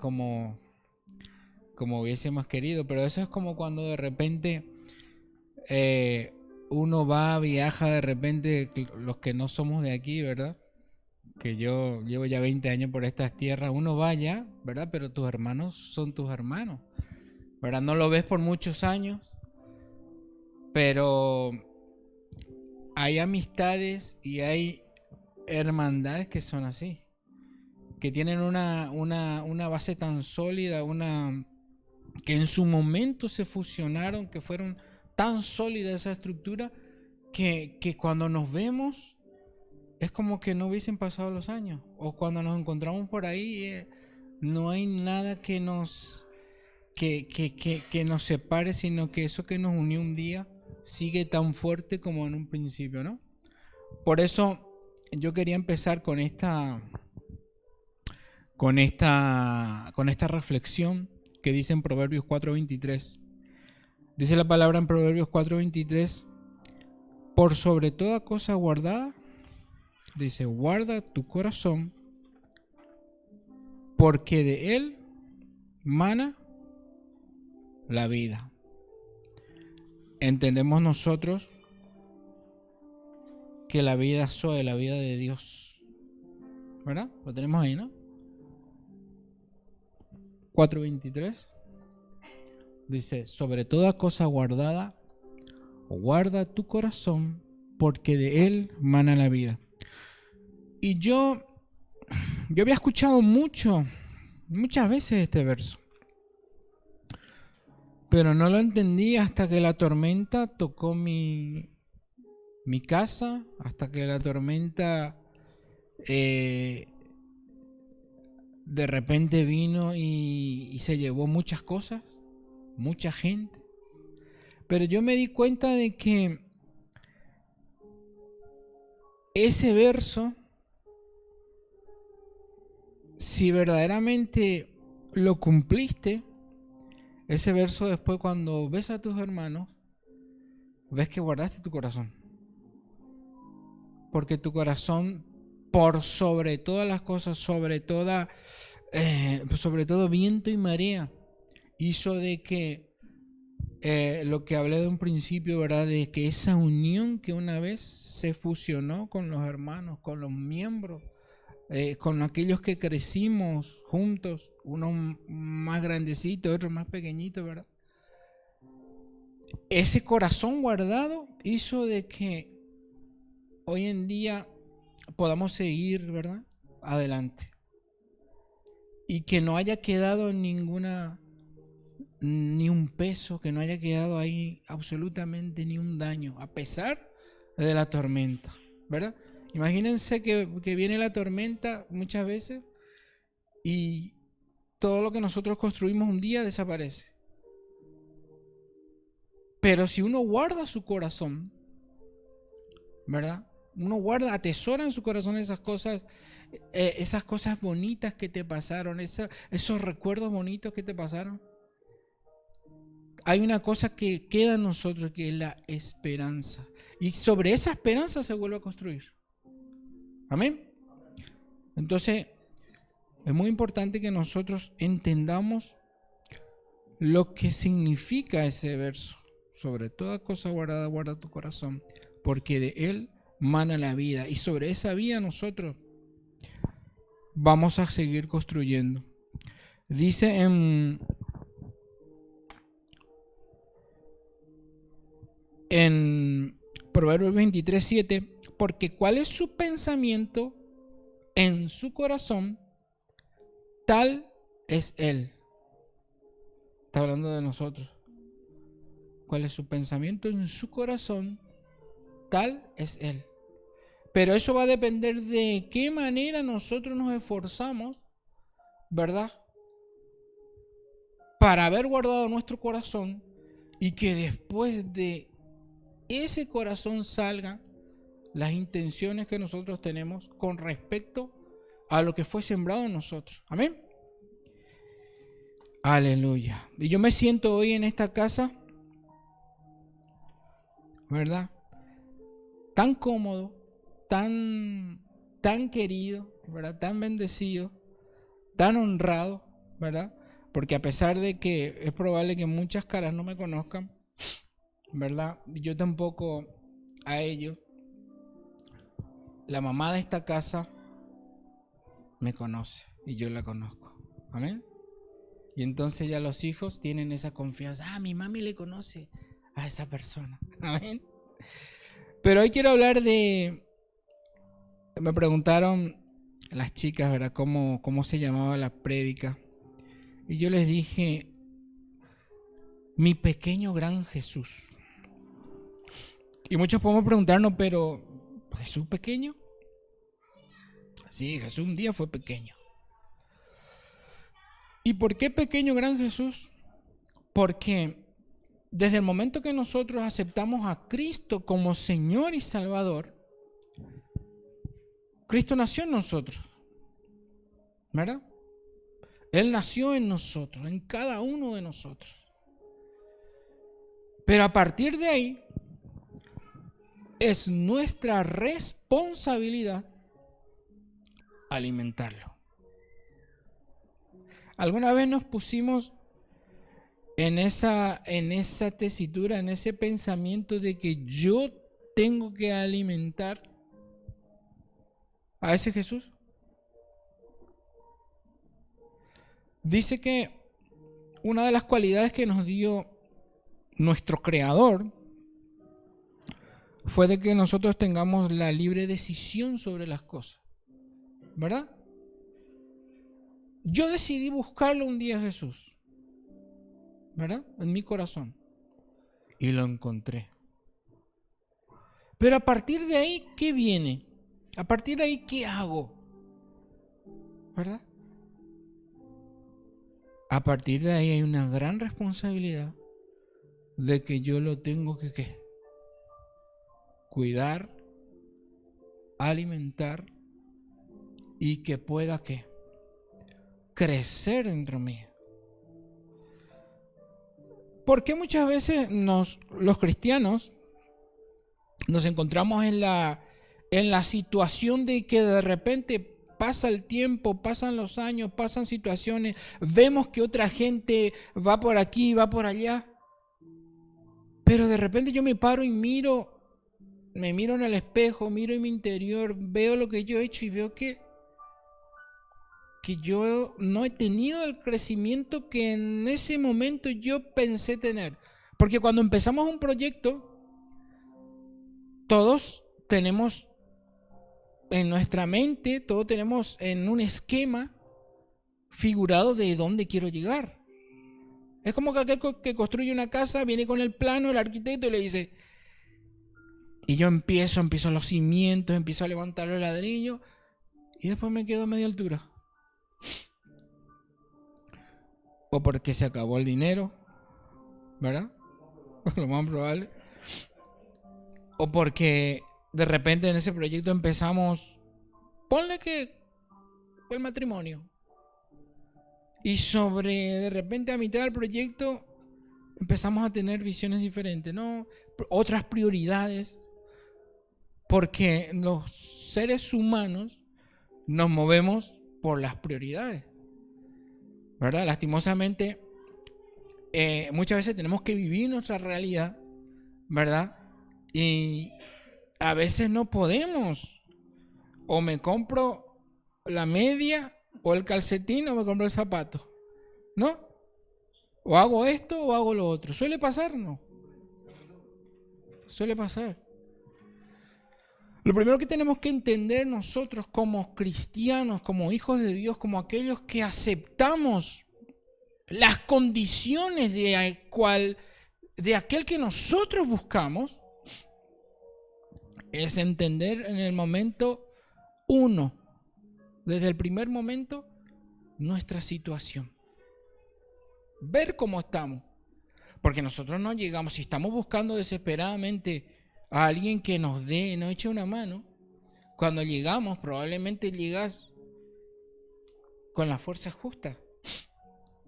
como hubiésemos querido, pero eso es como cuando de repente uno viaja de repente, los que no somos de aquí, ¿verdad? Que yo llevo ya 20 años por estas tierras, uno va allá, ¿verdad? Pero tus hermanos son tus hermanos, ¿verdad? No lo ves por muchos años, pero hay amistades y hay hermandades que son así, que tienen una base tan sólida, que en su momento se fusionaron, que fueron tan sólida esa estructura, que cuando nos vemos es como que no hubiesen pasado los años, o cuando nos encontramos por ahí no hay nada que nos separe, sino que eso que nos unió un día sigue tan fuerte como en un principio, ¿no? Por eso yo quería empezar con esta reflexión que dice en Proverbios 4:23. Dice la palabra en Proverbios 4:23: por sobre toda cosa guardada, dice, guarda tu corazón, porque de él mana la vida. Entendemos nosotros que la vida Zoe, la vida de Dios, ¿verdad? Lo tenemos ahí, ¿no? 4:23 dice, sobre toda cosa guardada, guarda tu corazón, porque de él mana la vida. Y yo había escuchado muchas veces este verso, pero no lo entendí hasta que la tormenta tocó mi casa, hasta que la tormenta de repente vino y se llevó muchas cosas, mucha gente. Pero yo me di cuenta de que ese verso, si verdaderamente lo cumpliste, ese verso después cuando ves a tus hermanos, ves que guardaste tu corazón. Porque tu corazón, por sobre todas las cosas, sobre todo viento y marea, hizo de que lo que hablé de un principio, ¿verdad? De que esa unión que una vez se fusionó con los hermanos, con los miembros, con aquellos que crecimos juntos, unos más grandecitos, otros más pequeñitos, ¿verdad? Ese corazón guardado hizo de que hoy en día podamos seguir, ¿verdad?, adelante. Y que no haya quedado ni un peso, que no haya quedado ahí absolutamente ni un daño, a pesar de la tormenta, ¿verdad? Imagínense que viene la tormenta muchas veces y todo lo que nosotros construimos un día desaparece. Pero si uno guarda su corazón, ¿verdad? Uno atesora en su corazón esas cosas bonitas que te pasaron, esos recuerdos bonitos que te pasaron. Hay una cosa que queda en nosotros, que es la esperanza. Y sobre esa esperanza se vuelve a construir. Amén. Entonces, es muy importante que nosotros entendamos lo que significa ese verso. Sobre toda cosa guardada, guarda tu corazón, porque de él mana la vida. Y sobre esa vida nosotros vamos a seguir construyendo. Dice en Proverbios 23:7, porque cuál es su pensamiento en su corazón, tal es él. Está hablando de nosotros. ¿Cuál es su pensamiento en su corazón? Tal es él. Pero eso va a depender de qué manera nosotros nos esforzamos, ¿verdad?, para haber guardado nuestro corazón, y que después de ese corazón salgan las intenciones que nosotros tenemos con respecto a lo que fue sembrado en nosotros. Amén. Aleluya. Y yo me siento hoy en esta casa, ¿verdad?, tan cómodo, tan querido, ¿verdad?, tan bendecido, tan honrado, ¿verdad? Porque a pesar de que es probable que muchas caras no me conozcan, ¿verdad? Yo tampoco a ellos. La mamá de esta casa me conoce y yo la conozco. Amén. Y entonces ya los hijos tienen esa confianza. Ah, mi mami le conoce a esa persona. Amén. Pero hoy quiero hablar de... Me preguntaron las chicas, ¿verdad? ¿Cómo se llamaba la prédica? Y yo les dije, mi pequeño gran Jesús. Y muchos podemos preguntarnos, pero ¿Jesús pequeño? Sí, Jesús un día fue pequeño. ¿Y por qué pequeño gran Jesús? Porque desde el momento que nosotros aceptamos a Cristo como Señor y Salvador, Cristo nació en nosotros, ¿verdad? Él nació en nosotros, en cada uno de nosotros. Pero a partir de ahí, es nuestra responsabilidad alimentarlo. ¿Alguna vez nos pusimos en esa tesitura, en ese pensamiento de que yo tengo que alimentar a ese Jesús? Dice que una de las cualidades que nos dio nuestro Creador fue de que nosotros tengamos la libre decisión sobre las cosas, ¿verdad? Yo decidí buscarlo un día a Jesús, ¿verdad? En mi corazón. Y lo encontré. Pero a partir de ahí, ¿qué viene? A partir de ahí, ¿qué hago? ¿Verdad? A partir de ahí hay una gran responsabilidad de que yo lo tengo que ¿qué? Cuidar, alimentar y que pueda ¿qué? Crecer dentro mío. Porque muchas veces los cristianos nos encontramos en la situación de que de repente pasa el tiempo, pasan los años, pasan situaciones, vemos que otra gente va por aquí, va por allá, pero de repente yo me paro y me miro en el espejo, miro en mi interior, veo lo que yo he hecho y veo que yo no he tenido el crecimiento que en ese momento yo pensé tener. Porque cuando empezamos un proyecto, todos tenemos en nuestra mente, todos tenemos en un esquema figurado de dónde quiero llegar. Es como que aquel que construye una casa viene con el plano, el arquitecto, y le dice, y yo empiezo los cimientos, empiezo a levantar los ladrillos, y después me quedo a media altura. O porque se acabó el dinero, ¿verdad? Lo más probable. O porque de repente en ese proyecto empezamos, ponle que fue el matrimonio. Y de repente a mitad del proyecto empezamos a tener visiones diferentes, ¿no? Otras prioridades. Porque los seres humanos nos movemos por las prioridades, ¿verdad? Lastimosamente, muchas veces tenemos que vivir nuestra realidad, ¿verdad? Y a veces no podemos. O me compro la media o el calcetín o me compro el zapato, ¿no? O hago esto o hago lo otro. Suele pasar, ¿no? Suele pasar. Lo primero que tenemos que entender nosotros como cristianos, como hijos de Dios, como aquellos que aceptamos las condiciones de aquel que nosotros buscamos, es entender en el momento uno, desde el primer momento, nuestra situación. Ver cómo estamos. Porque nosotros no llegamos, si estamos buscando desesperadamente a alguien que nos eche una mano, cuando llegamos probablemente llegas con la fuerza justa,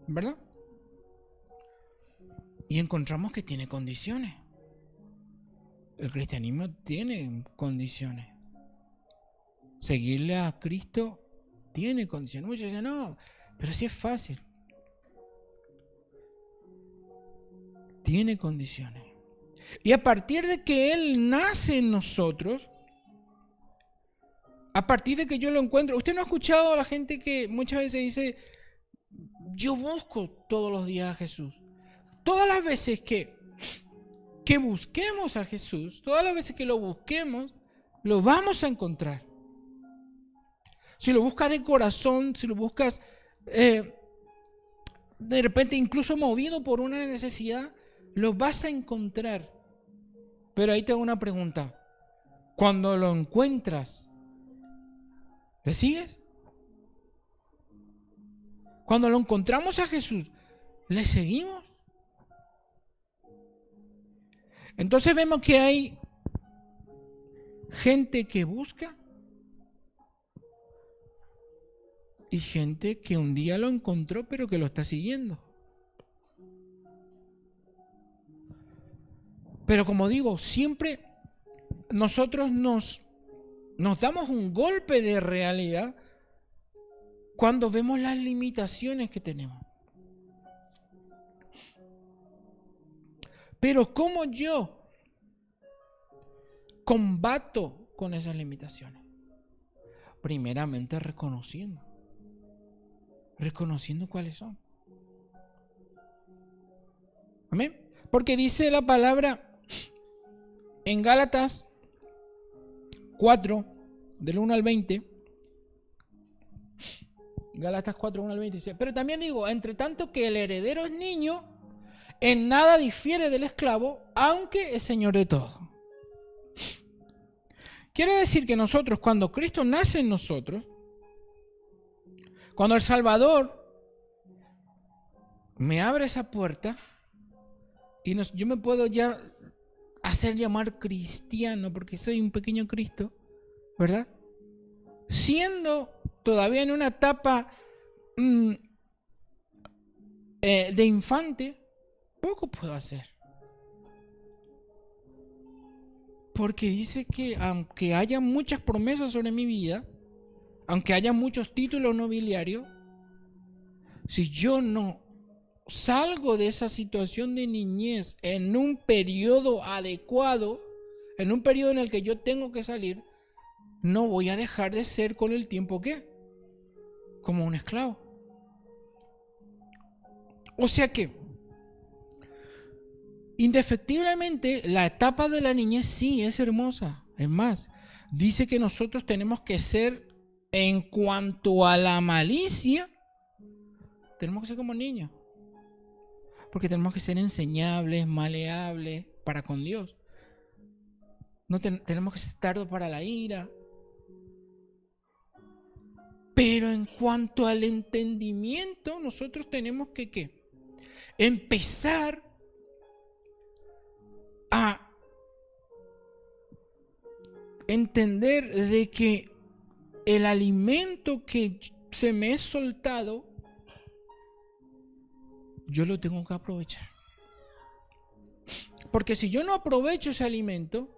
¿verdad? Y encontramos que tiene condiciones. El cristianismo tiene condiciones. Seguirle a Cristo tiene condiciones. Muchos dicen, no, pero sí es fácil. tiene condiciones. Y a partir de que Él nace en nosotros, a partir de que yo lo encuentro, usted no ha escuchado a la gente que muchas veces dice, yo busco todos los días a Jesús. Todas las veces que busquemos a Jesús, todas las veces que lo busquemos, lo vamos a encontrar. Si lo buscas de corazón, si lo buscas de repente incluso movido por una necesidad, lo vas a encontrar. Pero ahí te hago una pregunta. Cuando lo encuentras, ¿le sigues? Cuando lo encontramos a Jesús, ¿le seguimos? Entonces vemos que hay gente que busca y gente que un día lo encontró pero que lo está siguiendo. Pero como digo, siempre nosotros nos damos un golpe de realidad cuando vemos las limitaciones que tenemos. Pero ¿cómo yo combato con esas limitaciones? Primeramente reconociendo cuáles son. Amén. Porque dice la palabra en Gálatas 4, del 1 al 20. Gálatas 4, 1 al 20 dice, pero también digo, entre tanto que el heredero es niño, en nada difiere del esclavo, aunque es señor de todo. Quiere decir que nosotros, cuando Cristo nace en nosotros, cuando el Salvador me abre esa puerta, y yo me puedo ya hacer llamar cristiano, porque soy un pequeño Cristo, ¿verdad? Siendo todavía en una etapa de infante, poco puedo hacer. Porque dice que aunque haya muchas promesas sobre mi vida, aunque haya muchos títulos nobiliarios, si yo no salgo de esa situación de niñez en un periodo adecuado, en un periodo en el que yo tengo que salir, no voy a dejar de ser con el tiempo ¿qué? Como un esclavo. O sea que indefectiblemente la etapa de la niñez sí es hermosa. Es más, dice que nosotros tenemos que ser, en cuanto a la malicia, tenemos que ser como niños. Porque tenemos que ser enseñables, maleables para con Dios. No tenemos que ser tardos para la ira. Pero en cuanto al entendimiento, nosotros tenemos que ¿qué? Empezar a entender de que el alimento que se me es soltado, yo lo tengo que aprovechar. Porque si yo no aprovecho ese alimento,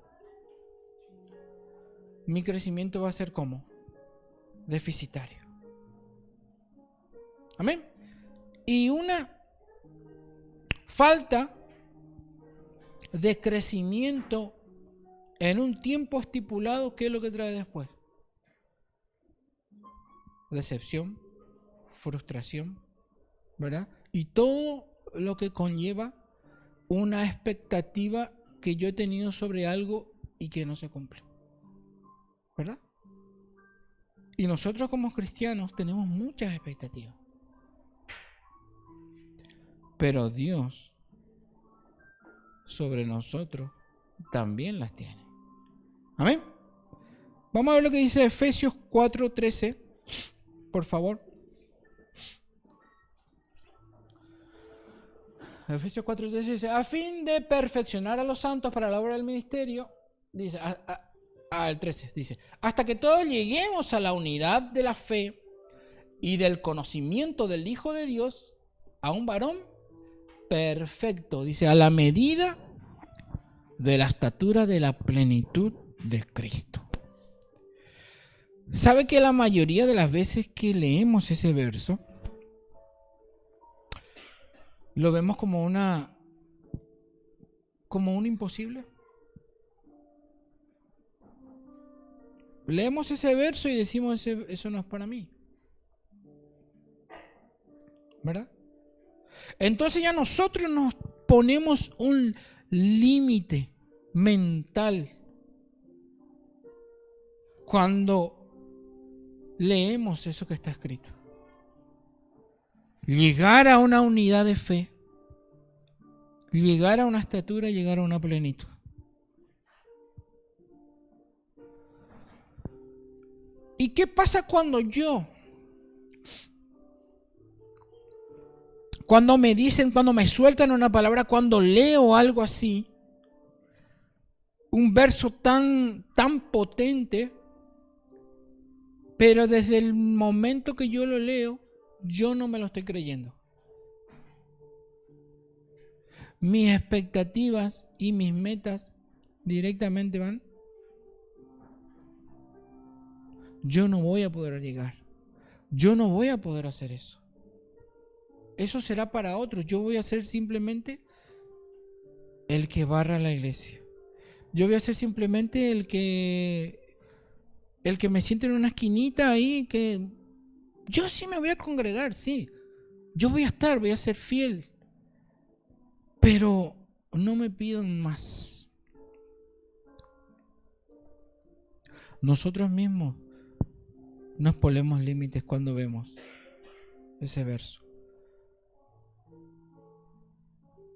mi crecimiento va a ser ¿cómo? Deficitario. Amén. Y una falta de crecimiento en un tiempo estipulado, ¿qué es lo que trae después? Decepción, frustración, ¿verdad? Y todo lo que conlleva una expectativa que yo he tenido sobre algo y que no se cumple, ¿verdad? Y nosotros como cristianos tenemos muchas expectativas. Pero Dios sobre nosotros también las tiene. Amén. Vamos a ver lo que dice Efesios 4:13, por favor. Efesios 4:13 dice, a fin de perfeccionar a los santos para la obra del ministerio, dice, al 13, dice, hasta que todos lleguemos a la unidad de la fe y del conocimiento del Hijo de Dios, a un varón perfecto, dice, a la medida de la estatura de la plenitud de Cristo. ¿Sabe que la mayoría de las veces que leemos ese verso, lo vemos como una como un imposible? Leemos ese verso y decimos, eso no es para mí. ¿Verdad? Entonces ya nosotros nos ponemos un límite mental cuando leemos eso que está escrito. Llegar a una unidad de fe, llegar a una estatura, llegar a una plenitud. ¿Y qué pasa cuando me dicen, cuando me sueltan una palabra, cuando leo algo así, un verso tan potente, pero desde el momento que yo lo leo, yo no me lo estoy creyendo? Mis expectativas y mis metas directamente van. Yo no voy a poder llegar. Yo no voy a poder hacer eso. Eso será para otros. Yo voy a ser simplemente el que barra la iglesia. Yo voy a ser simplemente el que me siente en una esquinita ahí, que yo sí me voy a congregar, sí. Yo voy a ser fiel. Pero no me pidan más. Nosotros mismos nos ponemos límites cuando vemos ese verso.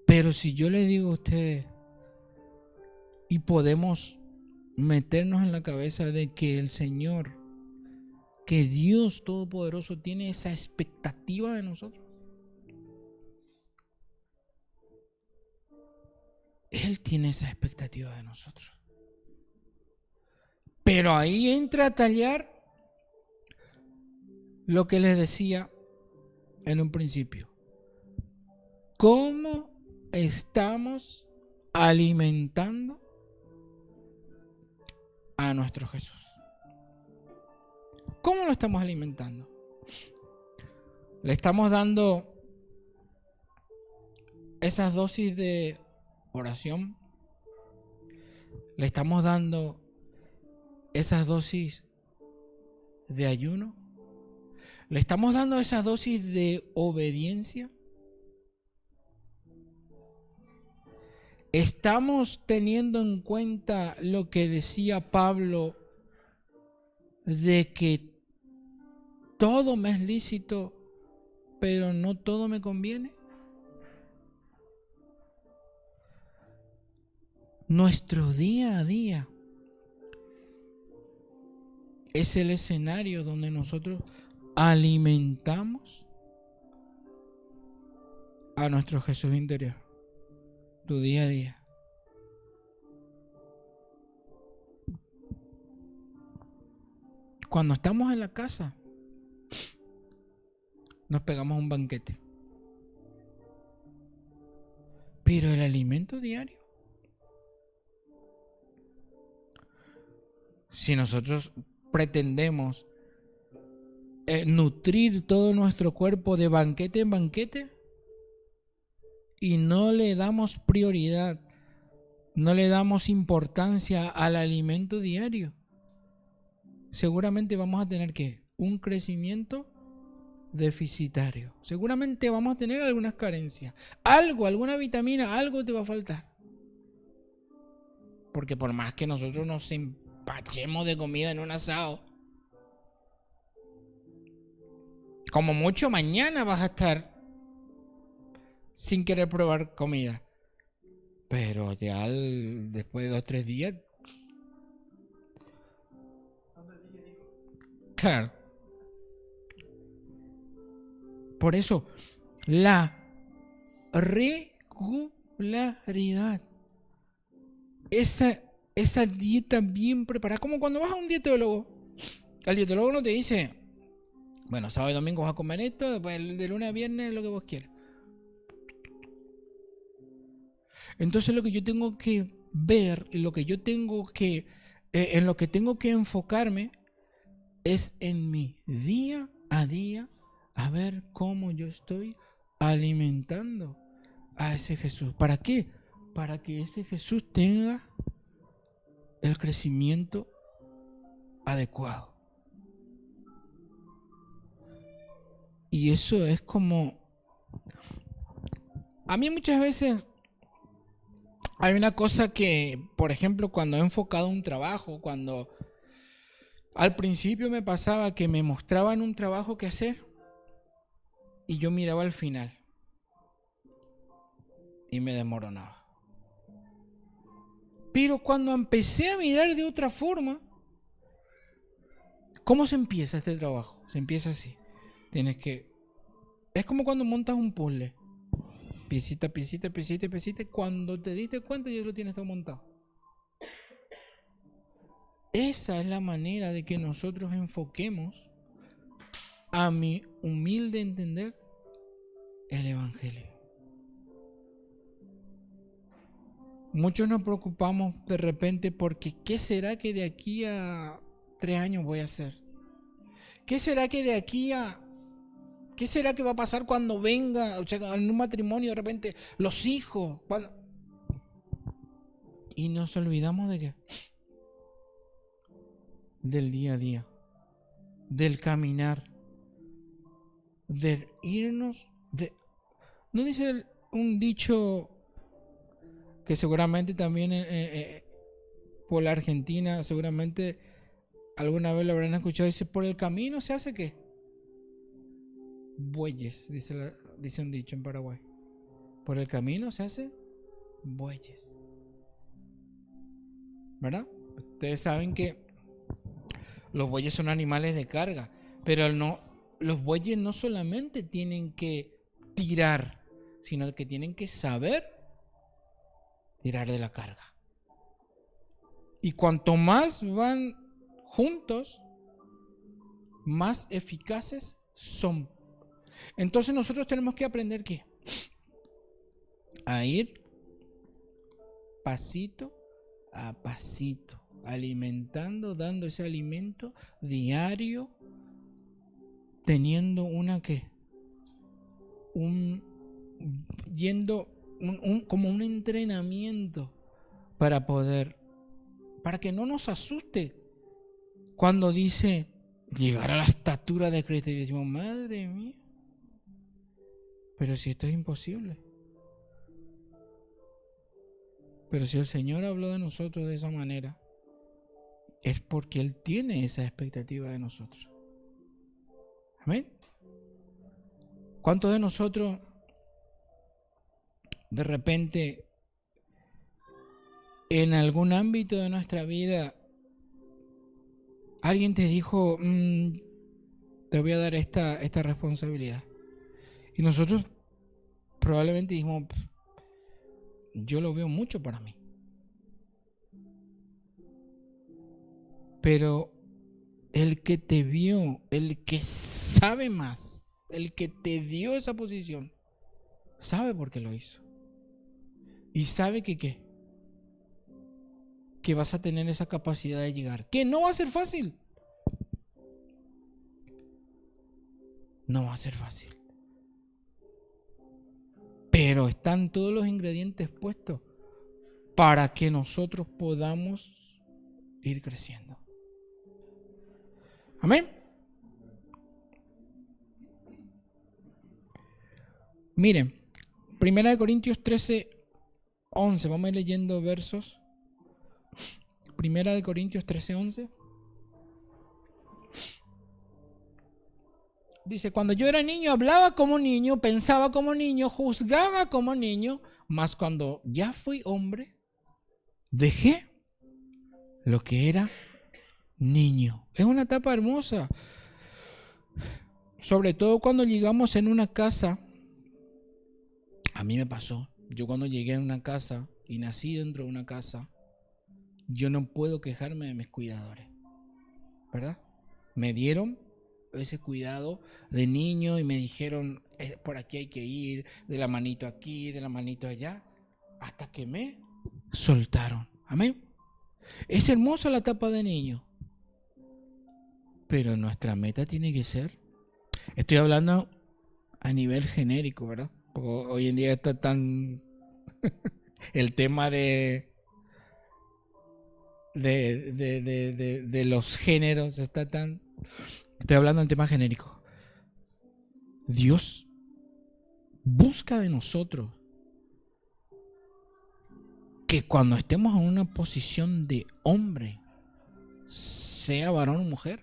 Pero si yo le digo a ustedes, y podemos meternos en la cabeza de que el Señor, que Dios Todopoderoso tiene esa expectativa de nosotros. Él tiene esa expectativa de nosotros. Pero ahí entra a tallar lo que les decía en un principio. ¿Cómo estamos alimentando a nuestro Jesús? ¿Cómo lo estamos alimentando? ¿Le estamos dando esas dosis de oración? ¿Le estamos dando esas dosis de ayuno? ¿Le estamos dando esas dosis de obediencia? ¿Estamos teniendo en cuenta lo que decía Pablo de que todo me es lícito, pero no todo me conviene? Nuestro día a día es el escenario donde nosotros alimentamos a nuestro Jesús interior. Tu día a día. Cuando estamos en la casa, nos pegamos un banquete. Pero el alimento diario, si nosotros pretendemos nutrir todo nuestro cuerpo de banquete en banquete y no le damos prioridad, no le damos importancia al alimento diario, seguramente vamos a tener un crecimiento deficitario. Seguramente vamos a tener algunas carencias. Alguna vitamina, algo te va a faltar. Porque por más que nosotros nos empachemos de comida en un asado, como mucho mañana vas a estar sin querer probar comida. Pero ya después de 2 o 3 días... Claro. Por eso, la regularidad. Esa dieta bien preparada. Como cuando vas a un dietólogo. El dietólogo no te dice, bueno, sábado y domingo vas a comer esto, después de lunes a viernes lo que vos quieras. Entonces lo que yo tengo que ver, en lo que tengo que enfocarme es en mi día a día, a ver cómo yo estoy alimentando a ese Jesús. ¿Para qué? para que ese Jesús tenga el crecimiento adecuado. Y eso es como... A mí muchas veces hay una cosa que, por ejemplo, cuando he enfocado un trabajo, cuando al principio me pasaba que me mostraban un trabajo que hacer y yo miraba al final y me desmoronaba. Pero cuando empecé a mirar de otra forma, ¿cómo se empieza este trabajo? Se empieza así. Es como cuando montas un puzzle. Piecita, piecita, piecita, piecita. Cuando te diste cuenta ya lo tienes todo montado. Esa es la manera de que nosotros enfoquemos, a mi humilde entender, el Evangelio. Muchos nos preocupamos de repente porque ¿qué será que de aquí a 3 años voy a hacer? ¿Qué será que de aquí a... ¿Qué será que va a pasar cuando venga, o sea, en un matrimonio de repente, los hijos? Y nos olvidamos de qué? Del día a día, del caminar, de irnos, ¿no dice un dicho que seguramente también por la Argentina, seguramente alguna vez lo habrán escuchado? Dice, por el camino se hace ¿qué? Bueyes, dice un dicho en Paraguay. Por el camino se hace bueyes, ¿verdad? Ustedes saben que los bueyes son animales de carga, pero los bueyes no solamente tienen que tirar, sino que tienen que saber tirar de la carga. Y cuanto más van juntos, más eficaces son. Entonces nosotros tenemos que aprender ¿qué? A ir pasito a pasito, alimentando, dando ese alimento diario, teniendo como un entrenamiento para que no nos asuste cuando dice llegar a la estatura de Cristo y decimos, madre mía, pero si esto es imposible. Pero si el Señor habló de nosotros de esa manera, es porque Él tiene esa expectativa de nosotros. Amén. ¿Cuántos de nosotros de repente en algún ámbito de nuestra vida alguien te dijo, te voy a dar esta responsabilidad? Y nosotros probablemente dijimos, yo lo veo mucho para mí. Pero el que te vio, el que sabe más, el que te dio esa posición, sabe por qué lo hizo. Y sabe que vas a tener esa capacidad de llegar. Que no va a ser fácil. No va a ser fácil. Pero están todos los ingredientes puestos para que nosotros podamos ir creciendo. Amén. Miren, 1 Corintios 13, 11. Vamos a ir leyendo versos. 1 Corintios 13, 11. Dice, cuando yo era niño hablaba como niño, pensaba como niño, juzgaba como niño, mas cuando ya fui hombre, dejé lo que era niño. Es una etapa hermosa. Sobre todo cuando llegamos en una casa. A mí me pasó. Yo cuando llegué a una casa y nací dentro de una casa, yo no puedo quejarme de mis cuidadores, ¿verdad? Me dieron ese cuidado de niño y me dijeron, por aquí hay que ir, de la manito aquí, de la manito allá, hasta que me soltaron. Amén. Es hermosa la etapa de niño, pero nuestra meta tiene que ser, estoy hablando a nivel genérico, ¿verdad? Porque hoy en día está tan el tema de los géneros está tan... Estoy hablando del tema genérico. Dios busca de nosotros que cuando estemos en una posición de hombre, sea varón o mujer,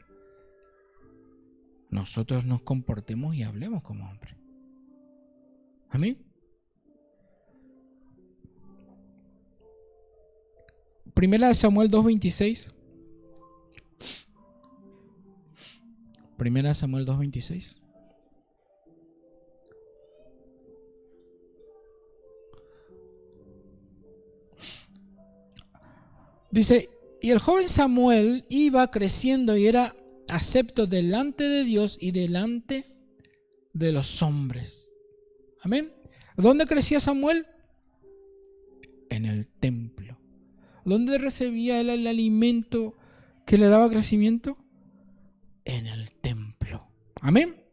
nosotros nos comportemos y hablemos como hombre. Amén. Primera de Samuel 2:26. Primera de Samuel 2:26. Dice, y el joven Samuel iba creciendo y era acepto delante de Dios y delante de los hombres. Amén. ¿Dónde crecía Samuel? En el templo. ¿Dónde recibía él el alimento que le daba crecimiento? En el templo. Amén.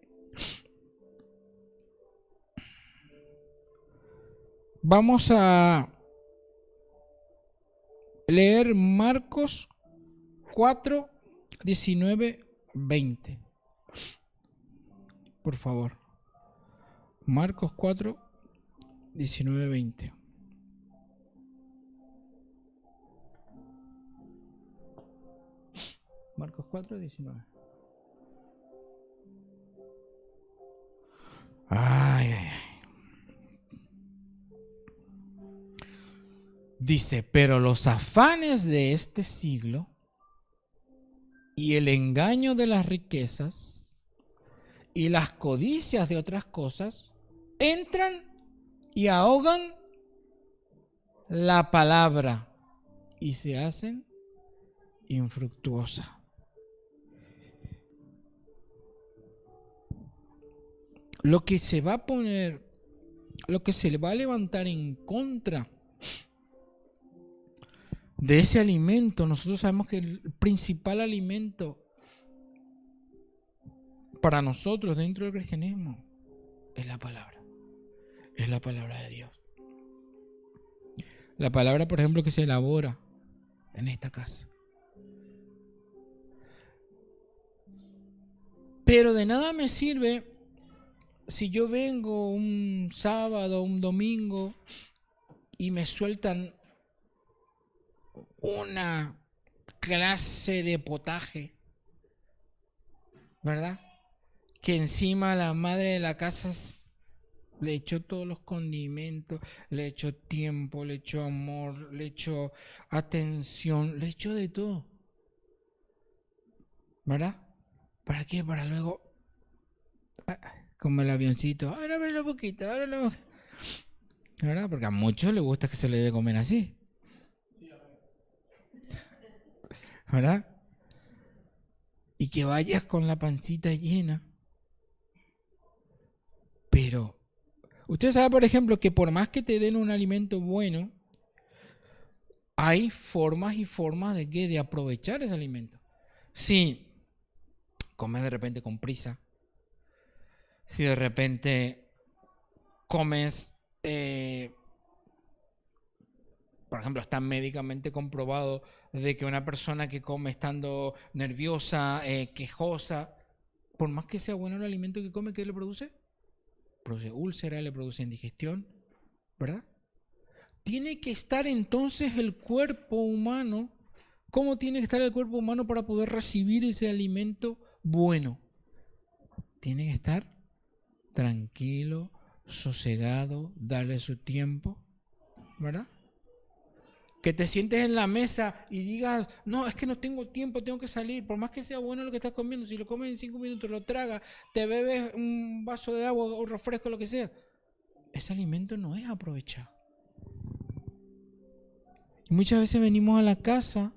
Vamos a leer Marcos 4, 19, 20. Por favor. Marcos 4, 19, 20. Marcos 4, 19. Ay, ay, ay. Dice, pero los afanes de este siglo y el engaño de las riquezas y las codicias de otras cosas entran y ahogan la palabra y se hacen infructuosa. Lo que se va a poner, lo que se le va a levantar en contra de ese alimento, nosotros sabemos que el principal alimento para nosotros dentro del cristianismo es la palabra de Dios. La palabra, por ejemplo, que se elabora en esta casa. Pero de nada me sirve si yo vengo un sábado, un domingo y me sueltan una clase de potaje, ¿verdad? Que encima la madre de la casa le echó todos los condimentos, le echó tiempo, le echó amor, le echó atención, le echó de todo, ¿verdad? ¿Para qué? Para luego, como el avioncito, ábrelo un poquito, ábrelo, ¿verdad? Porque a muchos les gusta que se les dé comer así, ¿verdad? Y que vayas con la pancita llena. Pero usted sabe, por ejemplo, que por más que te den un alimento bueno, hay formas y formas de qué, de aprovechar ese alimento. Si comes de repente con prisa, si de repente comes, por ejemplo, está médicamente comprobado de que una persona que come estando nerviosa, quejosa, por más que sea bueno el alimento que come, ¿qué le produce? Produce úlcera, le produce indigestión, ¿verdad? Tiene que estar entonces el cuerpo humano. ¿Cómo tiene que estar el cuerpo humano para poder recibir ese alimento bueno? Tiene que estar tranquilo, sosegado, darle su tiempo, ¿verdad? Que te sientes en la mesa y digas, no, es que no tengo tiempo, tengo que salir. Por más que sea bueno lo que estás comiendo, si lo comes en 5 minutos, lo tragas, te bebes un vaso de agua o refresco, lo que sea, ese alimento no es aprovechado. Y muchas veces venimos a la casa,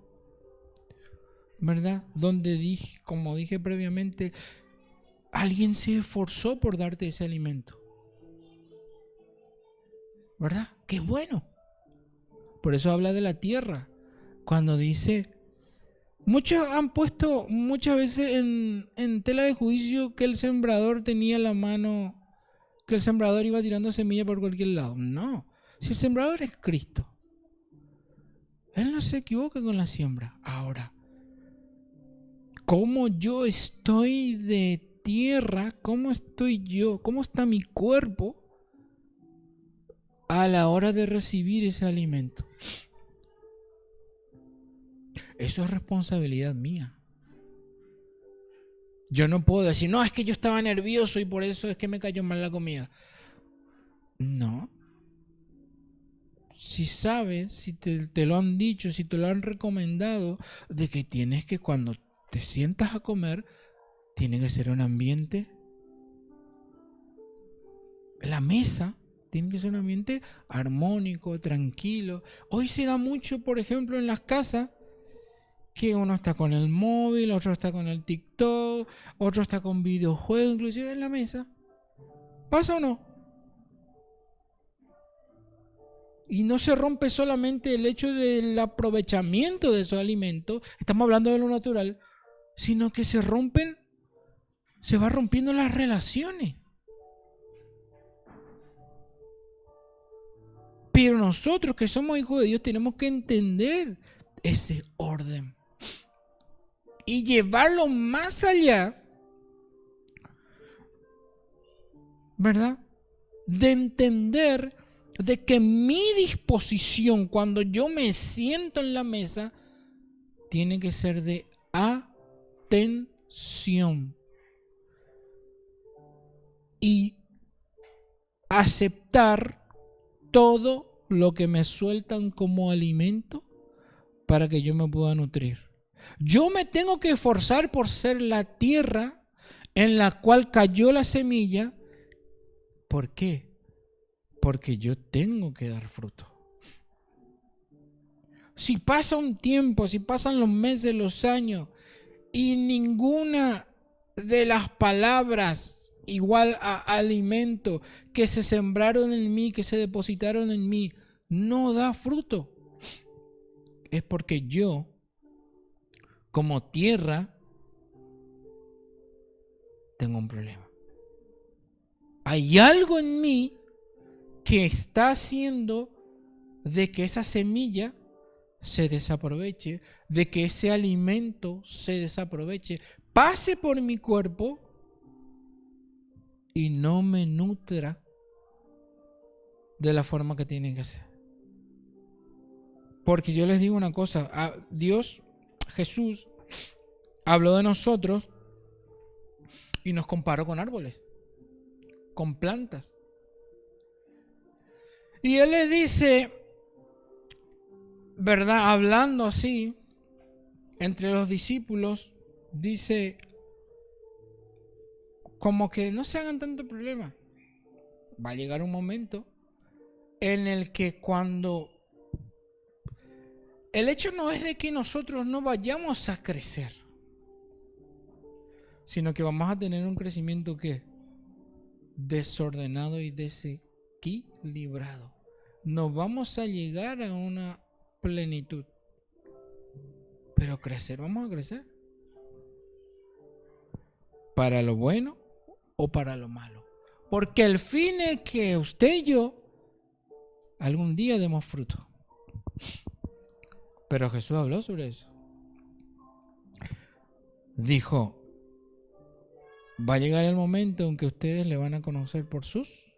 ¿verdad? Donde como dije previamente, alguien se esforzó por darte ese alimento, ¿verdad? ¡Qué bueno! Por eso habla de la tierra. Cuando dice, muchos han puesto muchas veces en tela de juicio que el sembrador tenía la mano, que el sembrador iba tirando semilla por cualquier lado. No, Si el sembrador es Cristo, Él no se equivoca con la siembra. Ahora, ¿cómo yo estoy de tierra? ¿Cómo estoy yo? ¿Cómo está mi cuerpo a la hora de recibir ese alimento? Eso es responsabilidad mía. Yo no puedo decir, no, es que yo estaba nervioso y por eso es que me cayó mal la comida. No. Si sabes, si te lo han dicho, si te lo han recomendado, de que tienes que cuando te sientas a comer, tiene que ser un ambiente, la mesa tiene que ser un ambiente armónico, tranquilo. Hoy se da mucho, por ejemplo, en las casas, que uno está con el móvil, otro está con el TikTok, otro está con videojuegos, inclusive en la mesa. ¿Pasa o no? Y no se rompe solamente el hecho del aprovechamiento de esos alimentos, estamos hablando de lo natural, sino que se va rompiendo las relaciones. Pero nosotros que somos hijos de Dios tenemos que entender ese orden y llevarlo más allá, ¿verdad? De entender de que mi disposición cuando yo me siento en la mesa tiene que ser de atención y aceptar todo lo que me sueltan como alimento para que yo me pueda nutrir. Yo me tengo que esforzar por ser la tierra en la cual cayó la semilla. ¿Por qué? Porque yo tengo que dar fruto. Si pasa un tiempo, si pasan los meses, los años, y ninguna de las palabras igual a alimento que se sembraron en mí, que se depositaron en mí, no da fruto, es porque yo, como tierra, tengo un problema. Hay algo en mí que está haciendo de que esa semilla se desaproveche, de que ese alimento se desaproveche, pase por mi cuerpo y no me nutra de la forma que tiene que ser. Porque yo les digo una cosa, Dios, Jesús, habló de nosotros y nos comparó con árboles, con plantas. Y Él les dice, ¿verdad? Hablando así, entre los discípulos, dice, como que no se hagan tanto problema. Va a llegar un momento en el que cuando el hecho no es de que nosotros no vayamos a crecer, sino que vamos a tener un crecimiento que desordenado y desequilibrado. No vamos a llegar a una plenitud, pero crecer, vamos a crecer. Para lo bueno o para lo malo. Porque el fin es que usted y yo algún día demos fruto. Pero Jesús habló sobre eso. Dijo, va a llegar el momento en que ustedes le van a conocer por sus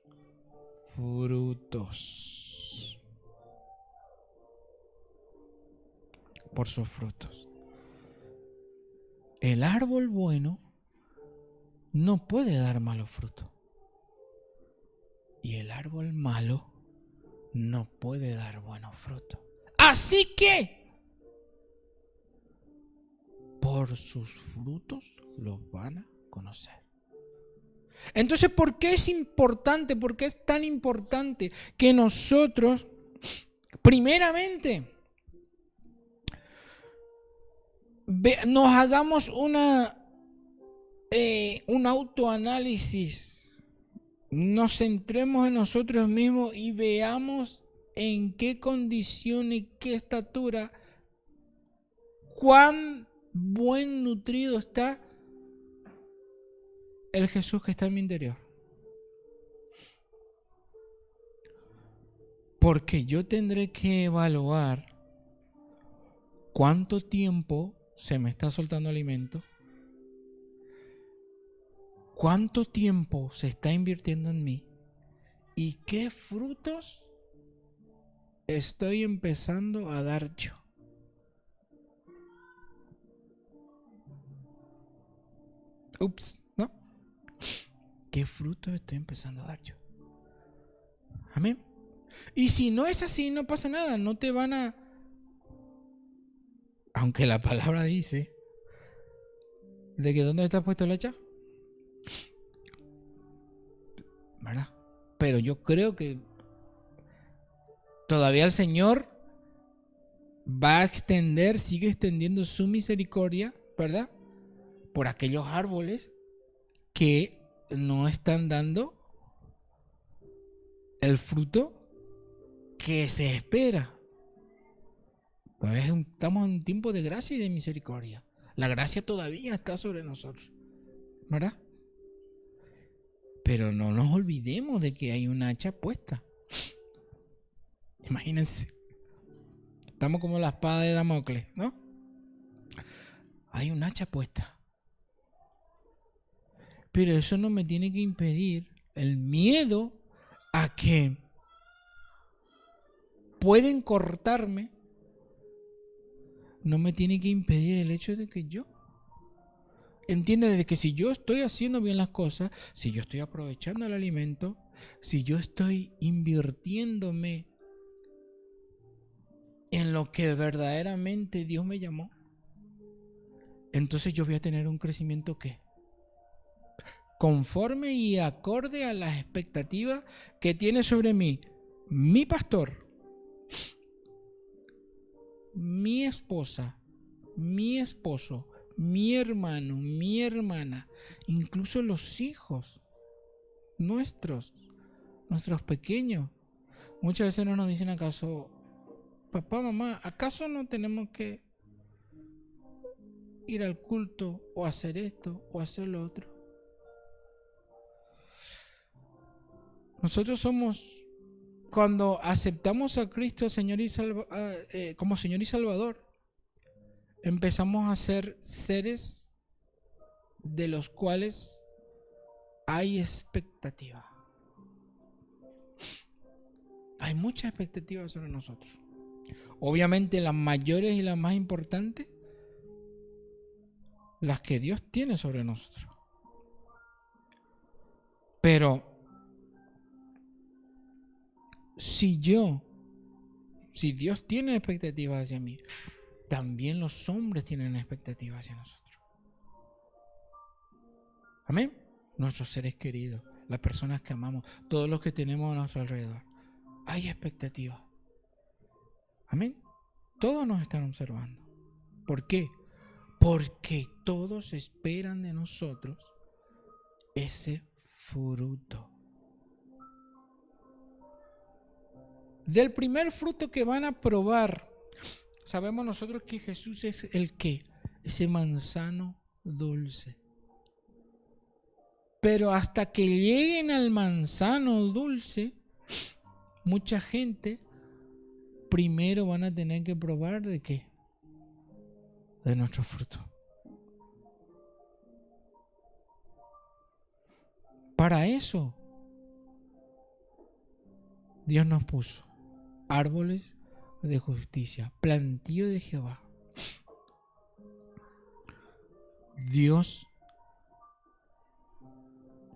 frutos. Por sus frutos. El árbol bueno no puede dar malos frutos. Y el árbol malo no puede dar buenos frutos. Así que por sus frutos los van a conocer. Entonces, ¿por qué es importante? ¿Por qué es tan importante que nosotros, primeramente, nos hagamos un autoanálisis, nos centremos en nosotros mismos y veamos en qué condiciones, qué estatura, cuán buen nutrido está el Jesús que está en mi interior? Porque yo tendré que evaluar cuánto tiempo se me está soltando alimento, cuánto tiempo se está invirtiendo en mí y qué frutos estoy empezando a dar yo. Ups, ¿no? ¿Qué frutos estoy empezando a dar yo? Amén. Y si no es así, no pasa nada, no te van a... Aunque la palabra dice de que ¿dónde está puesto el hacha? ¿Verdad? Pero yo creo que todavía el Señor va a extender, sigue extendiendo su misericordia, ¿verdad? Por aquellos árboles que no están dando el fruto que se espera. Todavía estamos en un tiempo de gracia y de misericordia. La gracia todavía está sobre nosotros, ¿verdad? Pero no nos olvidemos de que hay un hacha puesta. Imagínense. Estamos como la espada de Damocles, ¿no? Hay un hacha puesta. Pero eso no me tiene que impedir el miedo a que pueden cortarme. No me tiene que impedir el hecho de que yo entienda de que si yo estoy haciendo bien las cosas, si yo estoy aprovechando el alimento, si yo estoy invirtiéndome en lo que verdaderamente Dios me llamó, entonces yo voy a tener un crecimiento que conforme y acorde a las expectativas que tiene sobre mí mi pastor, mi esposa, mi esposo, mi hermano, mi hermana, incluso los hijos nuestros pequeños. Muchas veces no nos dicen acaso, papá, mamá, ¿acaso no tenemos que ir al culto o hacer esto o hacer lo otro? Nosotros somos, cuando aceptamos a Cristo Señor y como Señor y Salvador, empezamos a ser seres de los cuales hay expectativa. Hay mucha expectativa sobre nosotros. Obviamente las mayores y las más importantes, las que Dios tiene sobre nosotros. Pero si Dios tiene expectativas hacia mí, también los hombres tienen expectativas hacia nosotros. Amén. Nuestros seres queridos, las personas que amamos, todos los que tenemos a nuestro alrededor. Hay expectativas. Amén. Todos nos están observando. ¿Por qué? Porque todos esperan de nosotros ese fruto. Del primer fruto que van a probar, sabemos nosotros que Jesús es el que, ese manzano dulce. Pero hasta que lleguen al manzano dulce, mucha gente primero van a tener que probar ¿de qué? De nuestro fruto. Para eso Dios nos puso árboles de justicia, plantío de Jehová. Dios,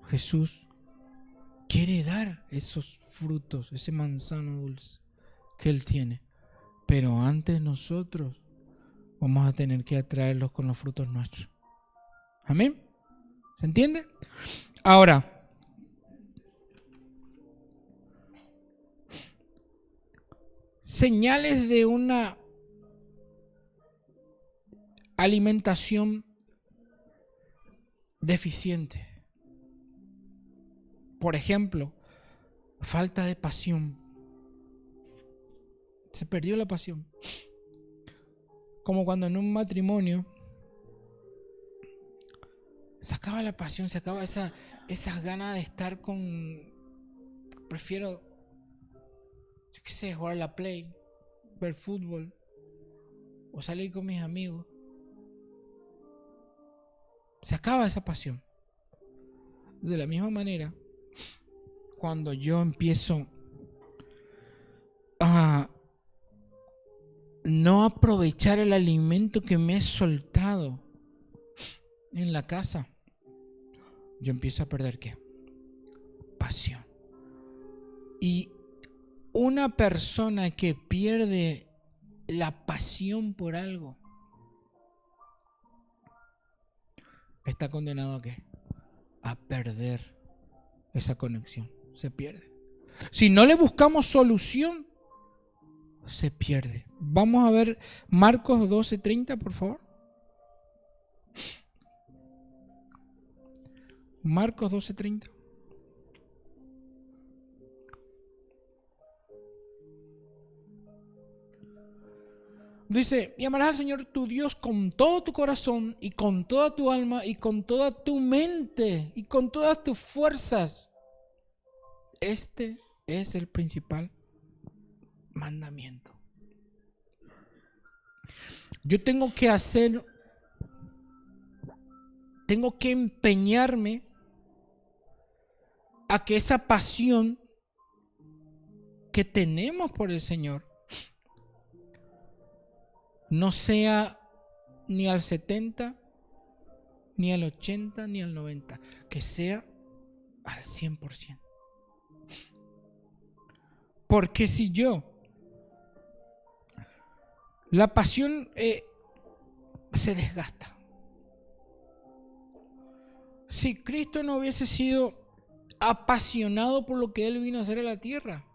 Jesús, quiere dar esos frutos, ese manzano dulce que Él tiene. Pero antes nosotros vamos a tener que atraerlos con los frutos nuestros. Amén. ¿Se entiende? Ahora, señales de una alimentación deficiente. Por ejemplo, falta de pasión. Se perdió la pasión. Como cuando en un matrimonio se acaba la pasión, se acaba esas ganas de estar con... yo qué sé, jugar a la Play, ver fútbol o salir con mis amigos. Se acaba esa pasión. De la misma manera, cuando yo empiezo a no aprovechar el alimento que me he soltado en la casa, yo empiezo a perder ¿qué? Pasión. Y una persona que pierde la pasión por algo está condenado ¿a qué? A perder esa conexión. Se pierde. Si no le buscamos solución, se pierde. Vamos a ver Marcos 12:30, por favor. Marcos 12:30. Dice, y amarás al Señor tu Dios con todo tu corazón y con toda tu alma y con toda tu mente y con todas tus fuerzas. Este es el principal mandamiento. Yo tengo que empeñarme a que esa pasión que tenemos por el Señor no sea ni al 70, ni al 80, ni al 90, que sea al 100%. Porque si la pasión se desgasta. Si Cristo no hubiese sido apasionado por lo que Él vino a hacer a la tierra,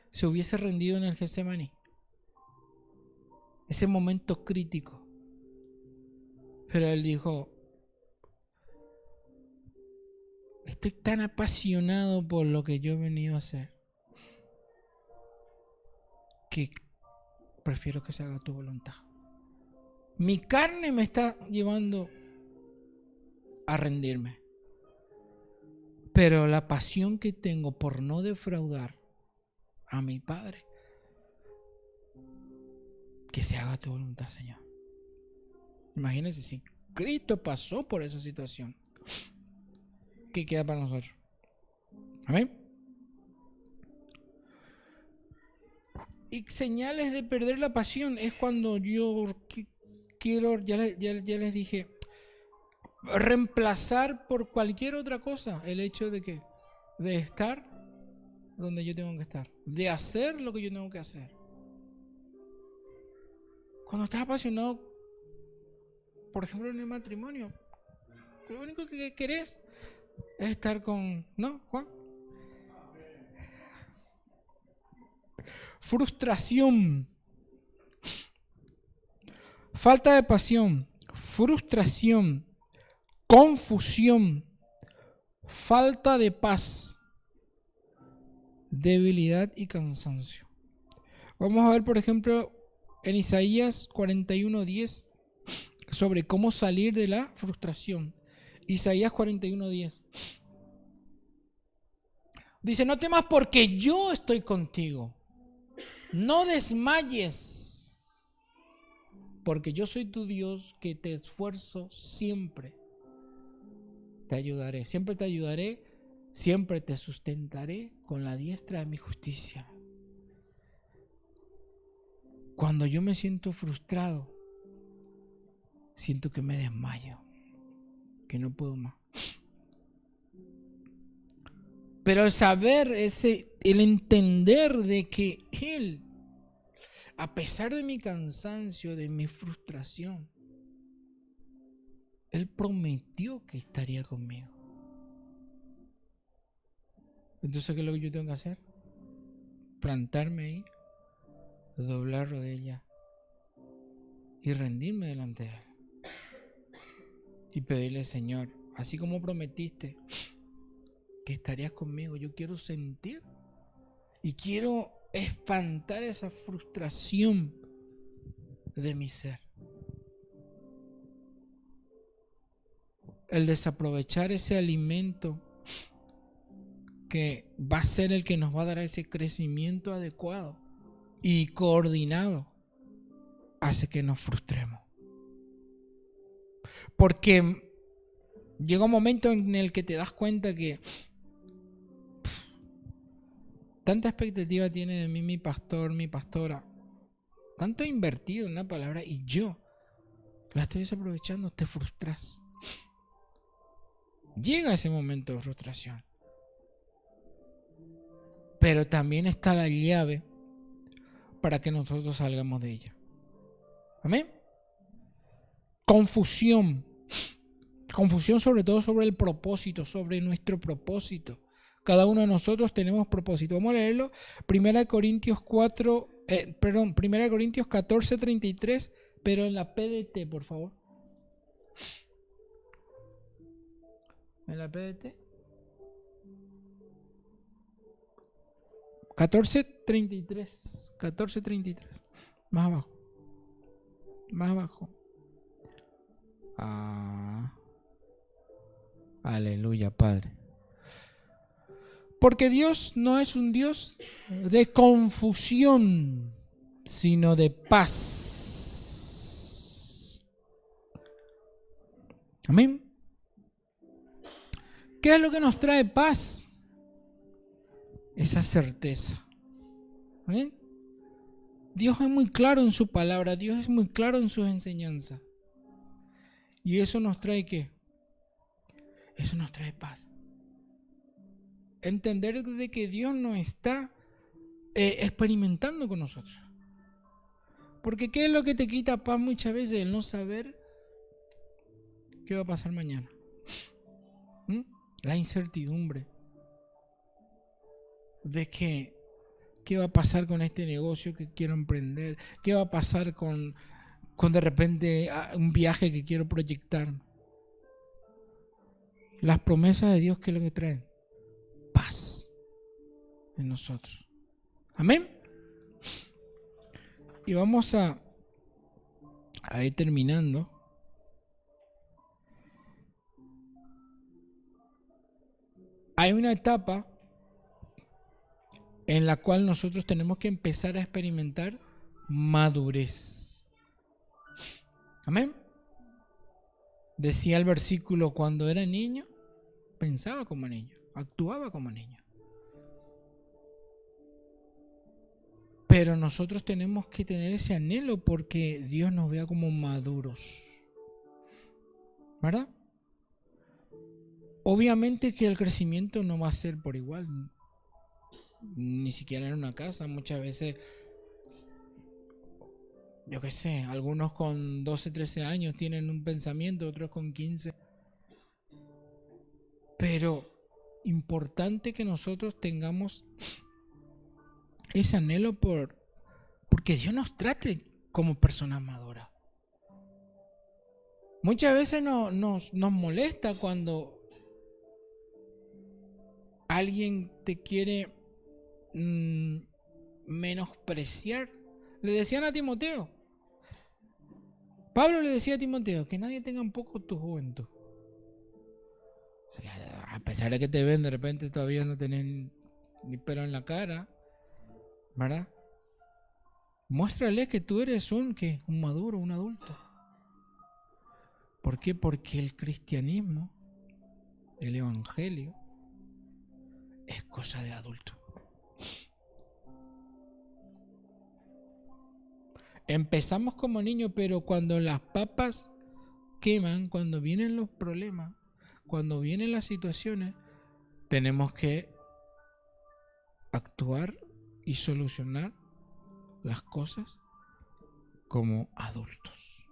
se hubiese rendido en el Getsemaní. Ese momento crítico. Pero Él dijo, estoy tan apasionado por lo que yo he venido a hacer que prefiero que se haga tu voluntad. Mi carne me está llevando a rendirme, pero la pasión que tengo por no defraudar a mi Padre, que se haga tu voluntad, Señor. Imagínense si Cristo pasó por esa situación, ¿qué queda para nosotros? Amén. Y señales de perder la pasión es cuando yo quiero, ya les dije, reemplazar por cualquier otra cosa el hecho de que de estar donde yo tengo que estar, de hacer lo que yo tengo que hacer. Cuando estás apasionado, por ejemplo, en el matrimonio, lo único que querés es estar con, ¿no, Juan? Frustración, falta de pasión, frustración, confusión, falta de paz, debilidad y cansancio. Vamos a ver, por ejemplo, en Isaías 41:10 sobre cómo salir de la frustración. Isaías 41:10 dice, no temas porque yo estoy contigo. No desmayes, porque yo soy tu Dios que te esfuerzo siempre. Te ayudaré, siempre te ayudaré, siempre te sustentaré con la diestra de mi justicia. Cuando yo me siento frustrado, siento que me desmayo, que no puedo más. Pero el saber, el entender de que Él, a pesar de mi cansancio, de mi frustración, Él prometió que estaría conmigo. Entonces, ¿qué es lo que yo tengo que hacer? Plantarme ahí, doblar rodillas y rendirme delante de Él. Y pedirle, Señor, así como prometiste que estarías conmigo, yo quiero sentir y quiero espantar esa frustración de mi ser. El desaprovechar ese alimento que va a ser el que nos va a dar ese crecimiento adecuado y coordinado, hace que nos frustremos. Porque llega un momento en el que te das cuenta que tanta expectativa tiene de mí mi pastor, mi pastora, tanto he invertido en una palabra y yo la estoy desaprovechando, te frustras. Llega ese momento de frustración. Pero también está la llave para que nosotros salgamos de ella. Amén. Confusión. Confusión sobre todo sobre el propósito, sobre nuestro propósito. Cada uno de nosotros tenemos propósito. Vamos a leerlo. 1 Corintios 14:33, pero en la PDT, por favor. En la PDT. 14:33. Más abajo. Más abajo. Aleluya, Padre. Porque Dios no es un Dios de confusión, sino de paz. Amén. ¿Qué es lo que nos trae paz? Esa certeza. ¿Amén? Dios es muy claro en su palabra, Dios es muy claro en sus enseñanzas. ¿Y eso nos trae qué? Eso nos trae paz. Entender de que Dios no está experimentando con nosotros. Porque ¿qué es lo que te quita paz muchas veces? El no saber qué va a pasar mañana. La incertidumbre de que qué va a pasar con este negocio que quiero emprender, qué va a pasar con de repente un viaje que quiero proyectar. Las promesas de Dios, ¿qué es lo que traen? Paz en nosotros. Amén. Y vamos a ir terminando. Hay una etapa en la cual nosotros tenemos que empezar a experimentar madurez. Amén. Decía el versículo, cuando era niño, pensaba como niño, actuaba como niño. Pero nosotros tenemos que tener ese anhelo porque Dios nos vea como maduros. ¿Verdad? Obviamente que el crecimiento no va a ser por igual. Ni siquiera en una casa. Muchas veces, yo qué sé, algunos con 12, 13 años tienen un pensamiento, otros con 15. Pero importante que nosotros tengamos ese anhelo porque Dios nos trate como personas maduras. Muchas veces nos molesta cuando alguien te quiere menospreciar. Le decían a Timoteo, Pablo le decía a Timoteo, que nadie tenga un poco tu juventud. O sea, a pesar de que te ven, de repente todavía no tenés ni pelo en la cara, ¿verdad? Muéstrale que tú eres un maduro, un adulto. ¿Por qué? Porque el cristianismo, el evangelio, es cosa de adulto. Empezamos como niños, pero cuando las papas queman, cuando vienen los problemas, cuando vienen las situaciones, tenemos que actuar y solucionar las cosas como adultos.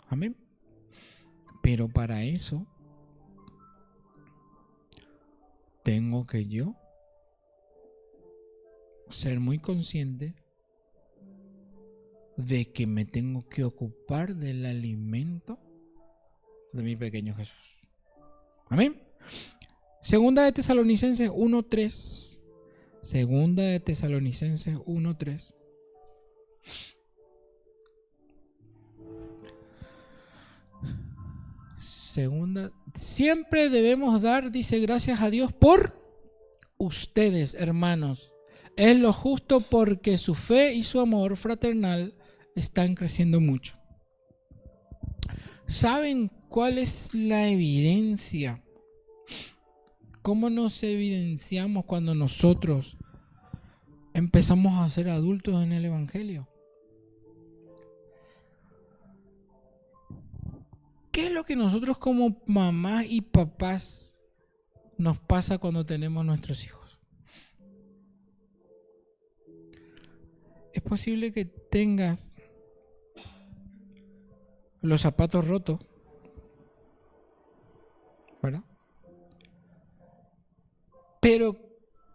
Amén. Pero para eso tengo que yo ser muy consciente de que me tengo que ocupar del alimento de mi pequeño Jesús. Amén. Segunda de Tesalonicenses 1:3. Segunda de Tesalonicenses 1:3. Segunda, siempre debemos dar, dice, gracias a Dios por ustedes, hermanos, es lo justo porque su fe y su amor fraternal están creciendo mucho. ¿Saben cuál es la evidencia? ¿Cómo nos evidenciamos cuando nosotros empezamos a ser adultos en el Evangelio? ¿Qué es lo que nosotros como mamás y papás nos pasa cuando tenemos nuestros hijos? Es posible que tengas los zapatos rotos, ¿verdad? Pero,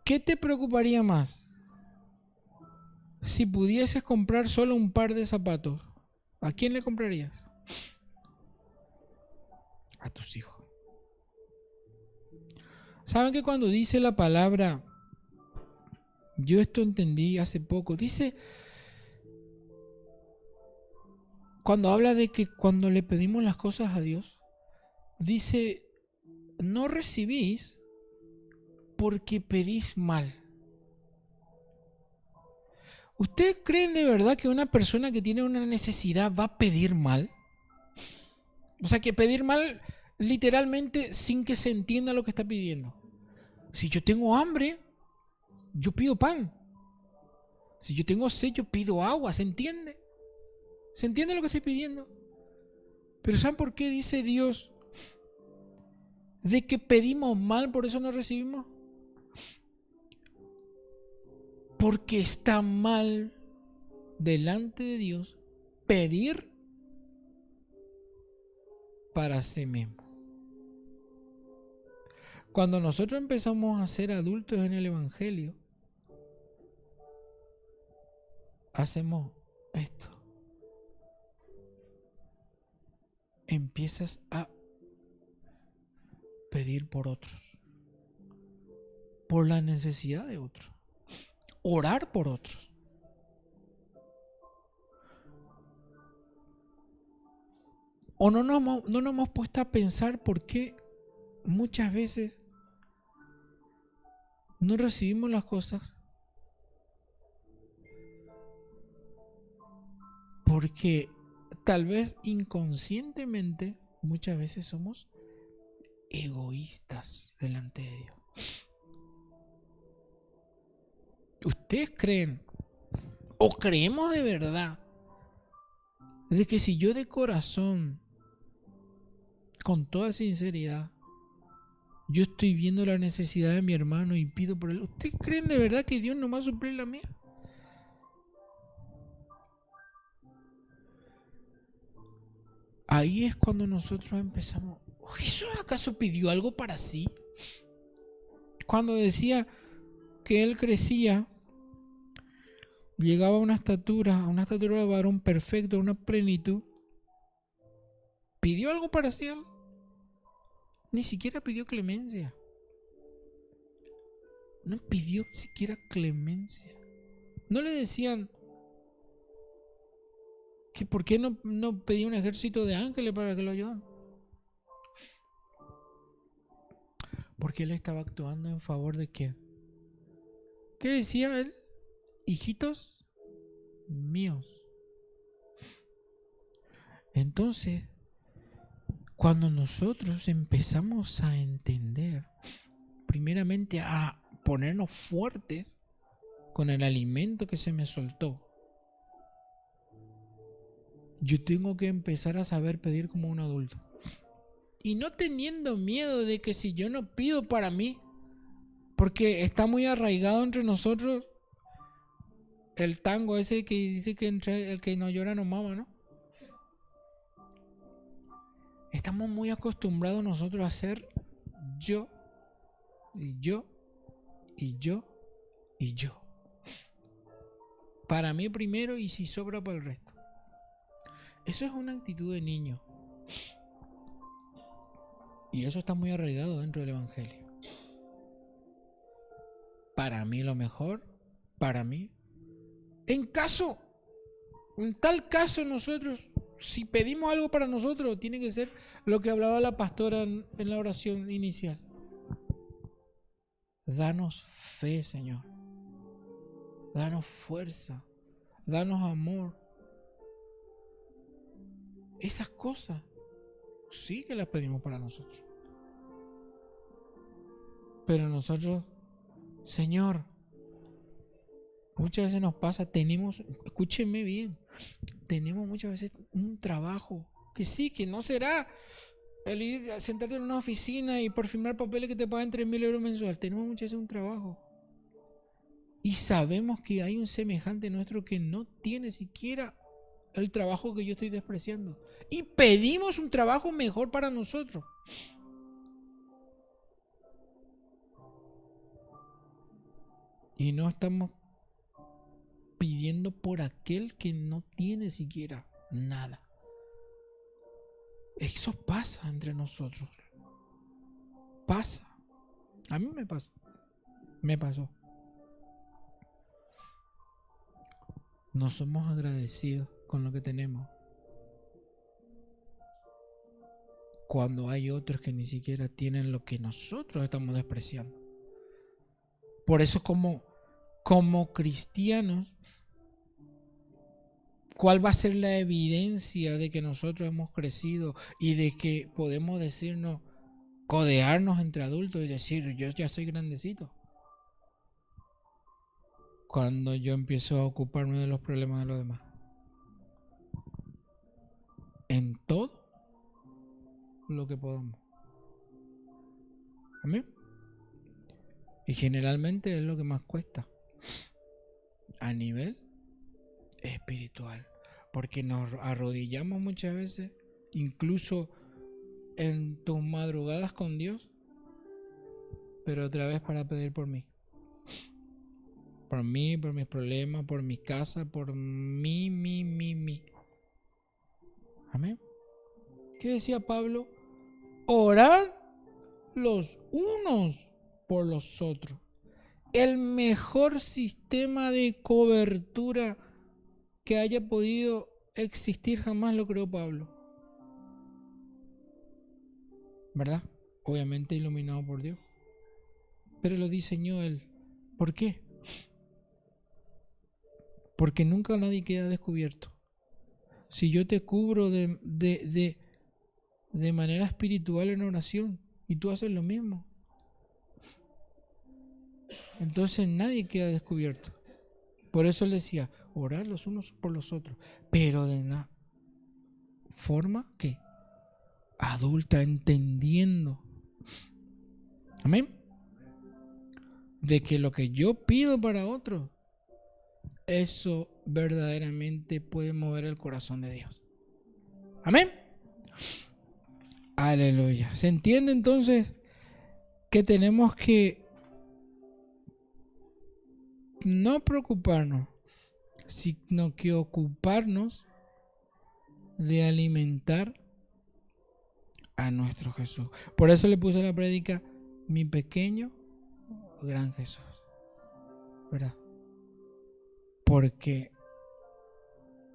¿qué te preocuparía más? Si pudieses comprar solo un par de zapatos, ¿a quién le comprarías? A tus hijos. ¿Saben que cuando dice la palabra, yo esto entendí hace poco, dice, cuando habla de que cuando le pedimos las cosas a Dios, dice, no recibís porque pedís mal. ¿Ustedes creen de verdad que una persona que tiene una necesidad va a pedir mal? O sea, que pedir mal literalmente sin que se entienda lo que está pidiendo. Si yo tengo hambre, yo pido pan. Si yo tengo sed, yo pido agua. ¿Se entiende? ¿Se entiende lo que estoy pidiendo? Pero ¿saben por qué dice Dios de que pedimos mal, por eso no recibimos? Porque está mal delante de Dios pedir para sí mismo. Cuando nosotros empezamos a ser adultos en el Evangelio, hacemos esto. Empiezas a pedir por otros, por la necesidad de otros, orar por otros. O no nos hemos puesto a pensar por qué muchas veces no recibimos las cosas, porque tal vez inconscientemente muchas veces somos egoístas delante de Dios. ¿Ustedes creen o creemos de verdad de que si yo de corazón, con toda sinceridad, yo estoy viendo la necesidad de mi hermano y pido por él, ¿ustedes creen de verdad que Dios no va a suplir la mía? Ahí es cuando nosotros empezamos. ¿Jesús acaso pidió algo para sí? Cuando decía que él crecía, llegaba a una estatura de varón perfecto, a una plenitud, ¿pidió algo para sí él? Ni siquiera pidió clemencia. No pidió siquiera clemencia. No le decían que por qué no pedía un ejército de ángeles para que lo ayudaran. Porque él estaba actuando en favor de quién. ¿Qué decía él? Hijitos míos. Entonces, cuando nosotros empezamos a entender, primeramente a ponernos fuertes con el alimento que se me soltó, yo tengo que empezar a saber pedir como un adulto. Y no teniendo miedo de que si yo no pido para mí, porque está muy arraigado entre nosotros el tango ese que dice que entre el que no llora no mama, ¿no? Estamos muy acostumbrados nosotros a hacer yo, y yo, y yo, y yo. Para mí primero y si sobra para el resto. Eso es una actitud de niño. Y eso está muy arraigado dentro del Evangelio. Para mí lo mejor, para mí. En tal caso nosotros, si pedimos algo para nosotros, tiene que ser lo que hablaba la pastora en la oración inicial. Danos fe, Señor. Danos fuerza. Danos amor. Esas cosas sí que las pedimos para nosotros. Pero nosotros, Señor, muchas veces nos pasa, escúchenme bien, tenemos muchas veces un trabajo que sí, que no será el ir a sentarte en una oficina y por firmar papeles que te pagan 3.000 euros mensual. Tenemos muchas veces un trabajo. Y sabemos que hay un semejante nuestro que no tiene siquiera el trabajo que yo estoy despreciando. Y pedimos un trabajo mejor para nosotros. Y no estamos pidiendo por aquel que no tiene siquiera nada. Eso pasa entre nosotros. Pasa. A mí me pasa. Me pasó. No somos agradecidos con lo que tenemos, cuando hay otros que ni siquiera tienen lo que nosotros estamos despreciando. Por eso como cristianos, ¿cuál va a ser la evidencia de que nosotros hemos crecido y de que podemos decirnos, codearnos entre adultos y decir, yo ya soy grandecito? Cuando yo empiezo a ocuparme de los problemas de los demás. En todo lo que podamos. Amén. Y generalmente es lo que más cuesta. A nivel espiritual. Porque nos arrodillamos muchas veces, incluso en tus madrugadas con Dios, pero otra vez para pedir por mí. Por mí, por mis problemas, por mi casa, por mí. Amén. ¿Qué decía Pablo? Orad los unos por los otros. El mejor sistema de cobertura que haya podido existir jamás lo creó Pablo. ¿Verdad? Obviamente iluminado por Dios. Pero lo diseñó él. ¿Por qué? Porque nunca nadie queda descubierto. Si yo te cubro de manera espiritual en oración y tú haces lo mismo, entonces nadie queda descubierto. Por eso él decía, orar los unos por los otros, pero de una forma que adulta, entendiendo. Amén. De que lo que yo pido para otros, eso verdaderamente puede mover el corazón de Dios. Amén. Aleluya. ¿Se entiende entonces que tenemos que no preocuparnos, sino que ocuparnos de alimentar a nuestro Jesús? Por eso le puse la prédica, mi pequeño gran Jesús, ¿verdad? Porque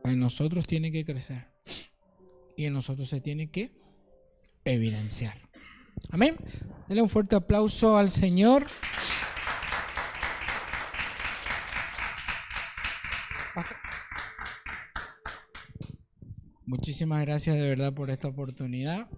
en nosotros tiene que crecer y en nosotros se tiene que evidenciar. Amén. Denle un fuerte aplauso al Señor. Muchísimas gracias de verdad por esta oportunidad.